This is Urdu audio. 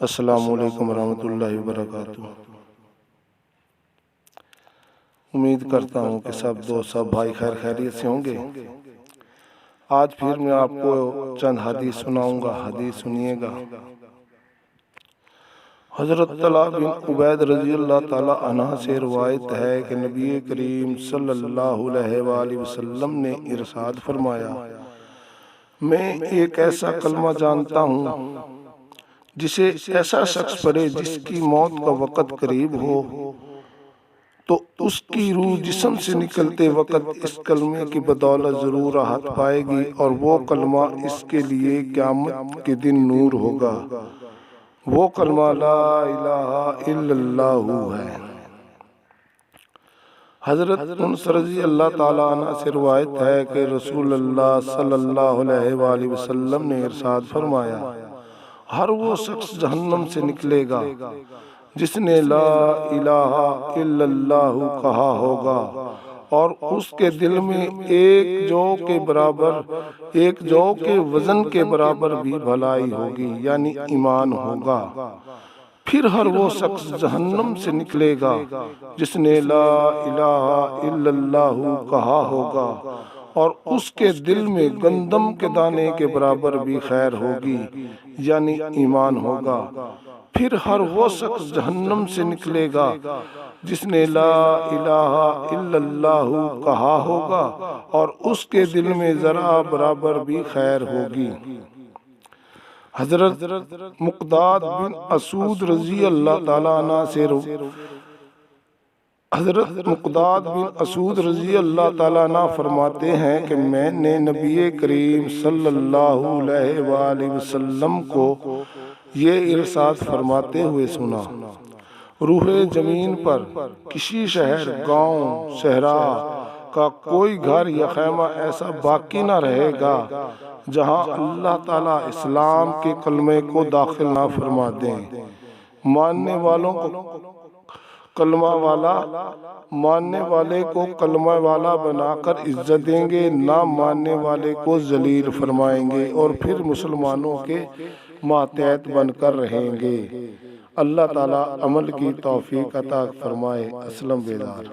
السلام علیکم ورحمۃ اللہ وبرکاتہ۔ امید کرتا ہوں کہ سب بھائی خیریت سے ہوں گے۔ آج پھر میں آپ کو چند حدیث سناؤں گا، حدیث سنیے گا۔ حضرت طلحہ بن عبید رضی اللہ تعالی عنہ سے روایت ہے کہ نبی کریم صلی اللہ علیہ وآلہ وسلم نے ارشاد فرمایا، میں ایک ایسا کلمہ جانتا ہوں جسے ایسا شخص پڑھے جس کی موت کا وقت قریب ہو تو اس کی روح جسم سے نکلتے وقت اس کلمے کی بدولت ضرور راحت پائے گی، اور وہ کلمہ اس کے لیے قیامت کے دن نور ہوگا۔ وہ کلمہ لا الہ الا اللہ ہے۔ حضرت انس رضی اللہ تعالیٰ عنہ سے روایت ہے کہ رسول اللہ صلی اللہ علیہ وآلہ وسلم نے ارشاد فرمایا، ہر وہ شخص جہنم سے نکلے گا جس نے لا الہ الا اللہ کہا ہوگا اور اس کے دل میں ایک جو کے وزن کے برابر بھی بھلائی ہوگی، یعنی ایمان ہوگا۔ پھر ہر وہ شخص جہنم سے نکلے گا جس نے لا الہ الا اللہ کہا ہوگا اور اس کے دل میں گندم کے دانے کے برابر بھی خیر ہوگی، یعنی ایمان ہوگا۔ پھر ہر وہ شخص جہنم سے نکلے گا جس نے لا الہ الا اللہ کہا ہوگا اور اس کے دل میں ذرا برابر بھی خیر ہوگی۔ حضرت مقداد بن اسود رضی اللہ تعالیٰ عنہ سے حضرت مقداد بن اسود رضی اللہ تعالیٰ عنہ فرماتے ہیں کہ میں نے نبی کریم صلی اللہ علیہ وآلہ وسلم کو یہ ارشاد فرماتے ہوئے سنا، روح زمین پر کسی شہر، گاؤں، صحرا کا کوئی گھر یا خیمہ ایسا باقی نہ رہے گا جہاں اللہ تعالیٰ اسلام کے کلمے کو داخل نہ فرما دیں۔ ماننے والے کو کلمہ والا بنا کر عزت دیں گے، نہ ماننے والے کو ذلیل فرمائیں گے، اور پھر مسلمانوں کے ماتحت بن کر رہیں گے۔ اللہ تعالیٰ عمل کی توفیق عطا فرمائے۔ اسلم بیدار۔